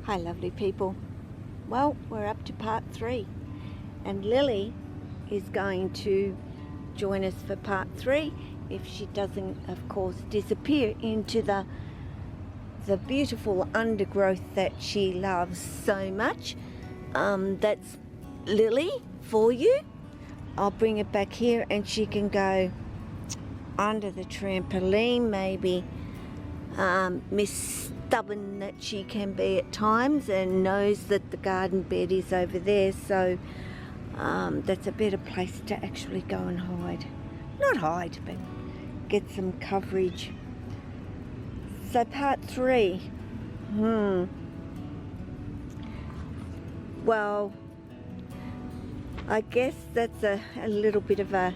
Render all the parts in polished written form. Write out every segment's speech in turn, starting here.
Hi lovely people. Well, we're up to part 3 and Lily is going to join us for part 3 if she doesn't of course disappear into the beautiful undergrowth that she loves so much. That's Lily for you. I'll bring it back here and she can go under the trampoline maybe. Miss Stubborn that she can be at times and knows that the garden bed is over there, so that's a better place to actually go and hide. Not hide, but get some coverage. So part 3. Well, I guess that's a little bit of a,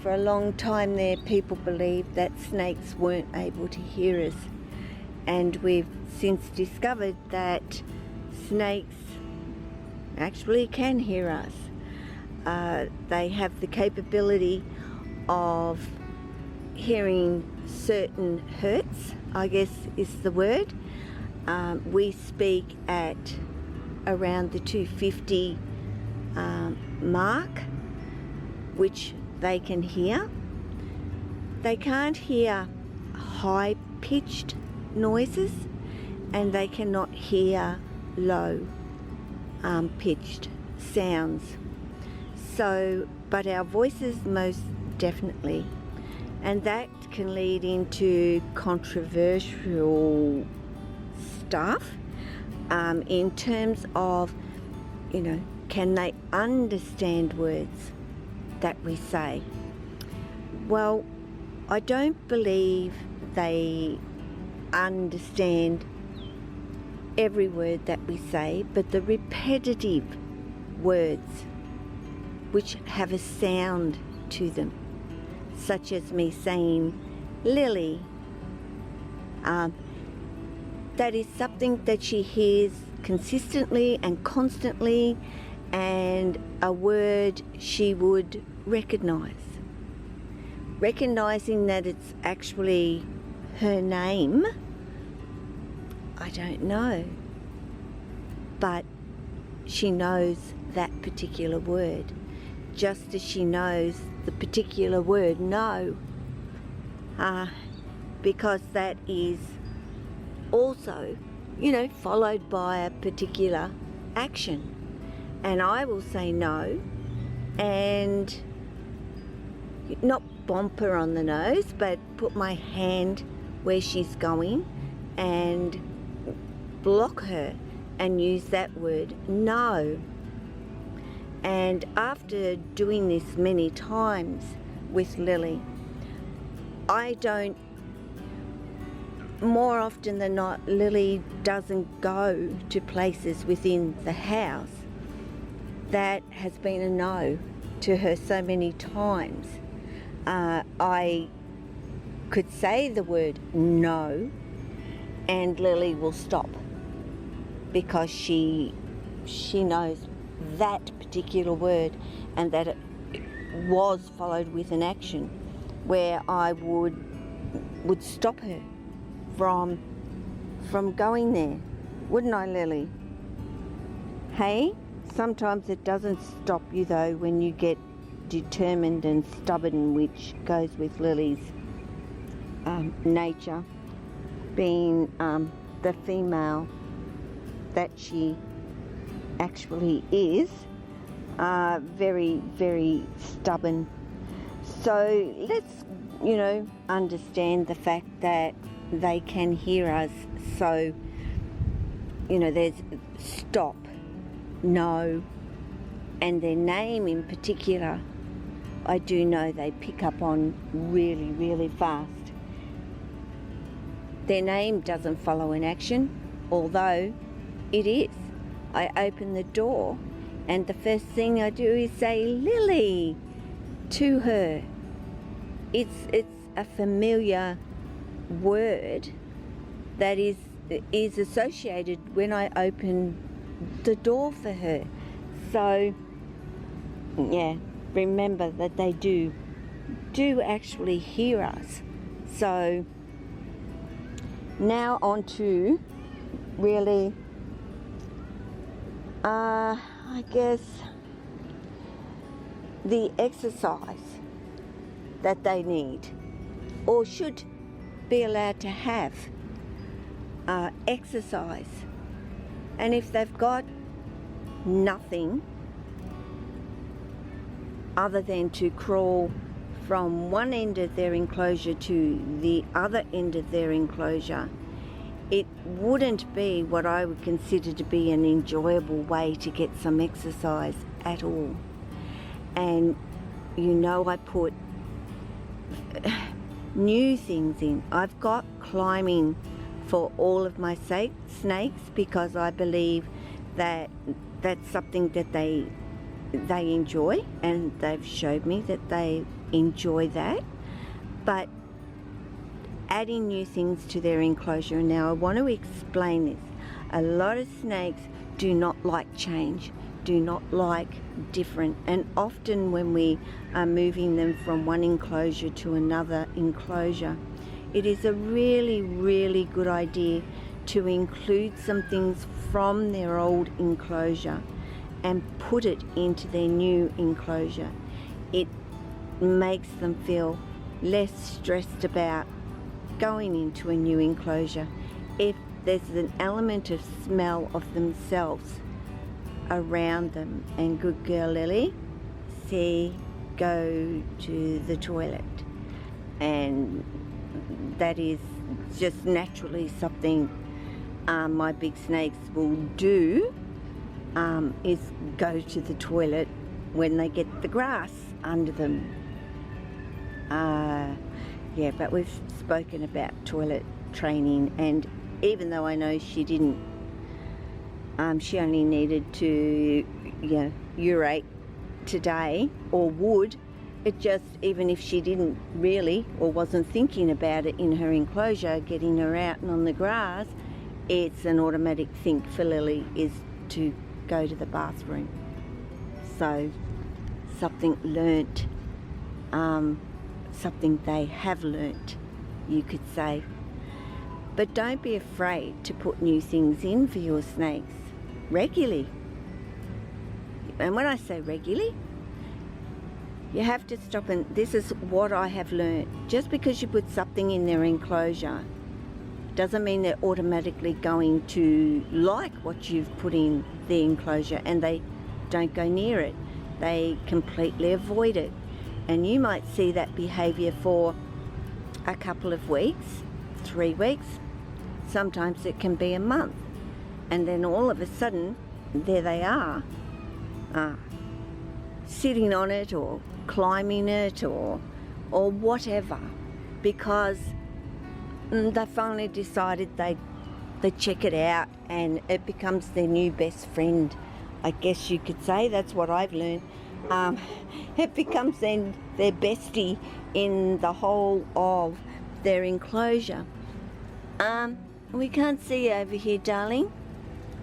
for a long time there people believed that snakes weren't able to hear us. And we've since discovered that snakes actually can hear us. They have the capability of hearing certain hertz, I guess is the word. We speak at around the 250 mark, which they can hear. They can't hear high-pitched noises and they cannot hear low pitched sounds, so but our voices most definitely, and that can lead into controversial stuff in terms of can they understand words that we say. Well, I don't believe they understand every word that we say, but the repetitive words which have a sound to them, such as me saying Lily, that is something that she hears consistently and constantly, and a word she would recognizing that it's actually her name. I don't know, but she knows that particular word, just as she knows the particular word no, because that is also followed by a particular action. And I will say no and not bump her on the nose, but put my hand where she's going and block her and use that word no. And after doing this many times with Lily, more often than not, Lily doesn't go to places within the house. That has been a no to her so many times. I could say the word no and Lily will stop, because she knows that particular word and that it was followed with an action where I would stop her from going there. Wouldn't I, Lily? Hey, sometimes it doesn't stop you though when you get determined and stubborn, which goes with Lily's nature, being the female that she actually is, very, very stubborn. So let's, understand the fact that they can hear us. So, there's stop, no, and their name in particular, I do know they pick up on really, really fast. Their name doesn't follow an action, although it is. I open the door and the first thing I do is say Lily to her. It's a familiar word that is associated when I open the door for her. So yeah, remember that they do actually hear us. So now on to really I guess the exercise that they need or should be allowed to have exercise. And if they've got nothing other than to crawl from one end of their enclosure to the other end of their enclosure, it wouldn't be what I would consider to be an enjoyable way to get some exercise at all. And you know, I put new things in. I've got climbing for all of my snakes because I believe that that's something that they enjoy, and they've showed me that they enjoy that. But adding new things to their enclosure, now I want to explain this. A lot of snakes do not like change, do not like different, and often when we are moving them from one enclosure to another enclosure, it is a really, really good idea to include some things from their old enclosure and put it into their new enclosure. It makes them feel less stressed about going into a new enclosure. If there's an element of smell of themselves around them, and good girl Lily, see, go to the toilet, and that is just naturally something my big snakes will do, is go to the toilet when they get the grass under them. Yeah, but we've spoken about toilet training, and even though I know she didn't, she only needed to, urate today, or would, it just, even if she didn't really, or wasn't thinking about it in her enclosure, getting her out and on the grass, it's an automatic think for Lily is to go to the bathroom. So, something learnt, something they have learnt, you could say. But don't be afraid to put new things in for your snakes regularly. And when I say regularly, you have to stop, and this is what I have learnt. Just because you put something in their enclosure doesn't mean they're automatically going to like what you've put in the enclosure, and they don't go near it. They completely avoid it. And you might see that behaviour for a couple of weeks, 3 weeks, sometimes it can be a month. And then all of a sudden, there they are, sitting on it or climbing it or whatever, because they finally decided they'd check it out, and it becomes their new best friend. I guess you could say that's what I've learned. It becomes then their bestie in the whole of their enclosure. We can't see over here, darling,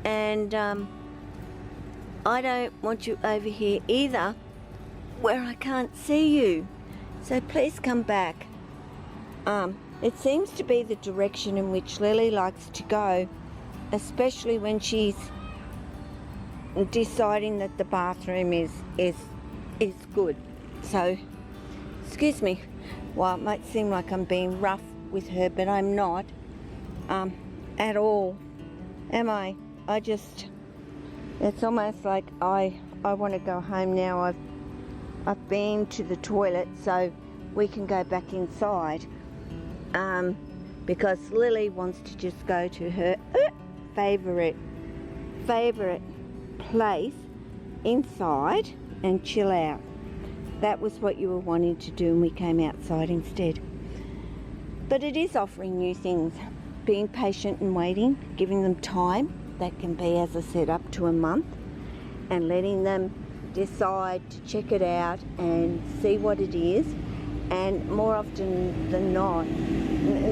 and I don't want you over here either, where I can't see you. So please come back. It seems to be the direction in which Lily likes to go, especially when she's deciding that the bathroom is good. So, excuse me, well, it might seem like I'm being rough with her, but I'm not at all, am I? It's almost like I want to go home now. I've been to the toilet, so we can go back inside, because Lily wants to just go to her favorite place inside and chill out. That was what you were wanting to do, and we came outside instead. But it is offering new things, being patient and waiting, giving them time. That can be, as I said, up to a month, and letting them decide to check it out and see what it is. And more often than not,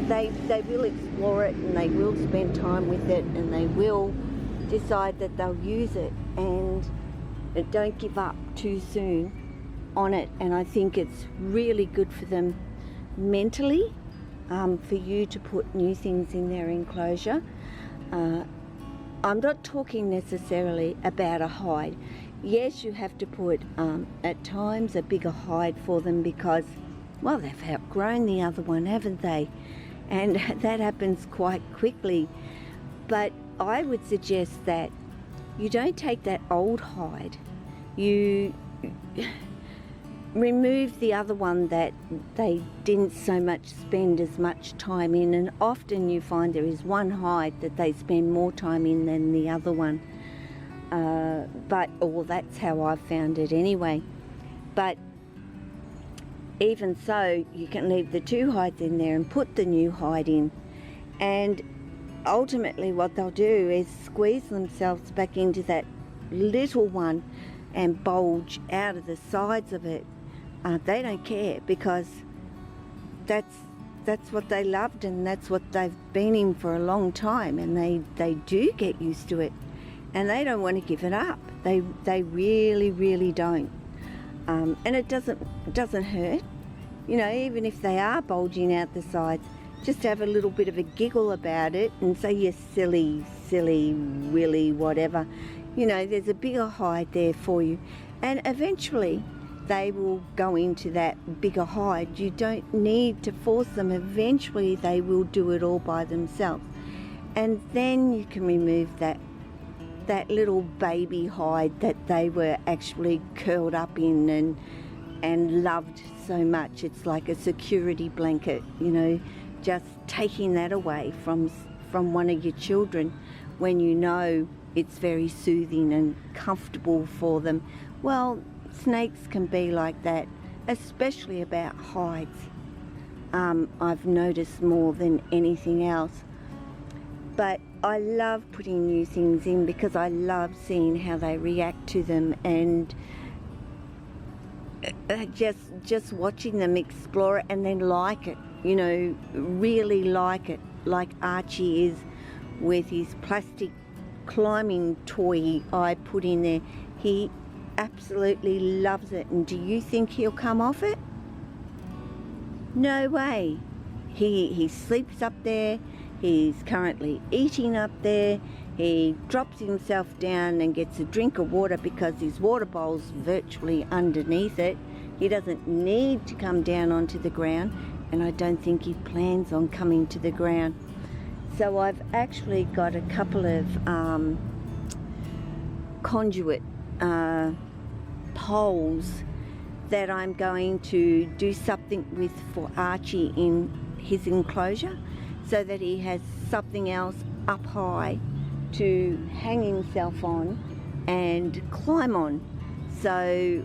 they will explore it, and they will spend time with it, and they will decide that they'll use it, and don't give up too soon on it. And I think it's really good for them mentally, for you to put new things in their enclosure. I'm not talking necessarily about a hide. Yes, you have to put at times a bigger hide for them because, well, they've outgrown the other one, haven't they? And that happens quite quickly. But I would suggest that you don't take that old hide. You remove the other one that they didn't so much spend as much time in, and often you find there is one hide that they spend more time in than the other one. Or that's how I've found it anyway. But even so, you can leave the two hides in there and put the new hide in, and ultimately what they'll do is squeeze themselves back into that little one and bulge out of the sides of it. They don't care, because that's what they loved and that's what they've been in for a long time, and they do get used to it, and they don't want to give it up. They really don't. And it doesn't hurt, you know, even if they are bulging out the sides. Just have a little bit of a giggle about it and say, you silly willy, whatever. You know, there's a bigger hide there for you. And eventually they will go into that bigger hide. You don't need to force them. Eventually they will do it all by themselves. And then you can remove that little baby hide that they were actually curled up in and loved so much. It's like a security blanket, you know, just taking that away from one of your children when you know it's very soothing and comfortable for them. Well, snakes can be like that, especially about hides. I've noticed more than anything else. But I love putting new things in because I love seeing how they react to them, and just watching them explore it and then like it, you know, really like it, like Archie is with his plastic climbing toy I put in there. He absolutely loves it. And do you think he'll come off it? No way. He sleeps up there. He's currently eating up there. He drops himself down and gets a drink of water because his water bowl's virtually underneath it. He doesn't need to come down onto the ground, and I don't think he plans on coming to the ground. So I've actually got a couple of conduit poles that I'm going to do something with for Archie in his enclosure, so that he has something else up high to hang himself on and climb on. So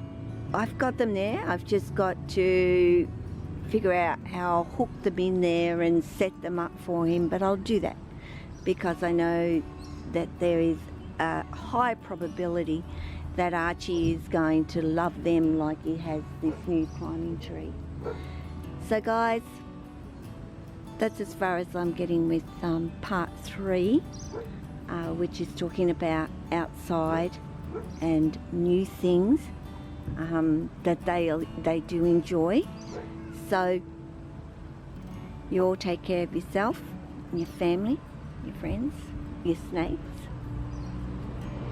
I've got them there. I've just got to figure out how I'll hook them in there and set them up for him, but I'll do that because I know that there is a high probability that Archie is going to love them like he has this new climbing tree. So guys, that's as far as I'm getting with part 3, which is talking about outside and new things that they do enjoy. So you all take care of yourself, your family, your friends, your snakes,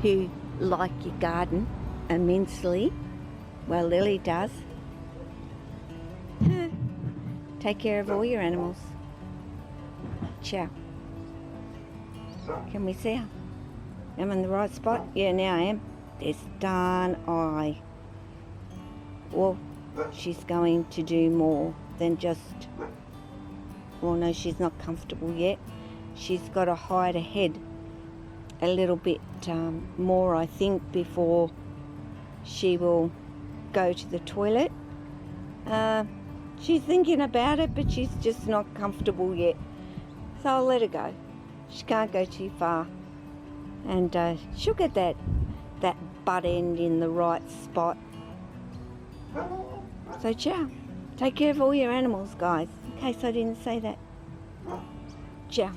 who like your garden immensely. Well, Lily does. Take care of all your animals. Ciao. Can we see her? Am I in the right spot? Yeah, now I am. There's darn eye. Well, she's going to do more than just... Well, no, she's not comfortable yet. She's got to hide ahead a little bit more, I think, before she will go to the toilet. She's thinking about it, but she's just not comfortable yet. So I'll let her go. She can't go too far. And she'll get that butt end in the right spot. So ciao. Take care of all your animals, guys, in case I didn't say that. Ciao.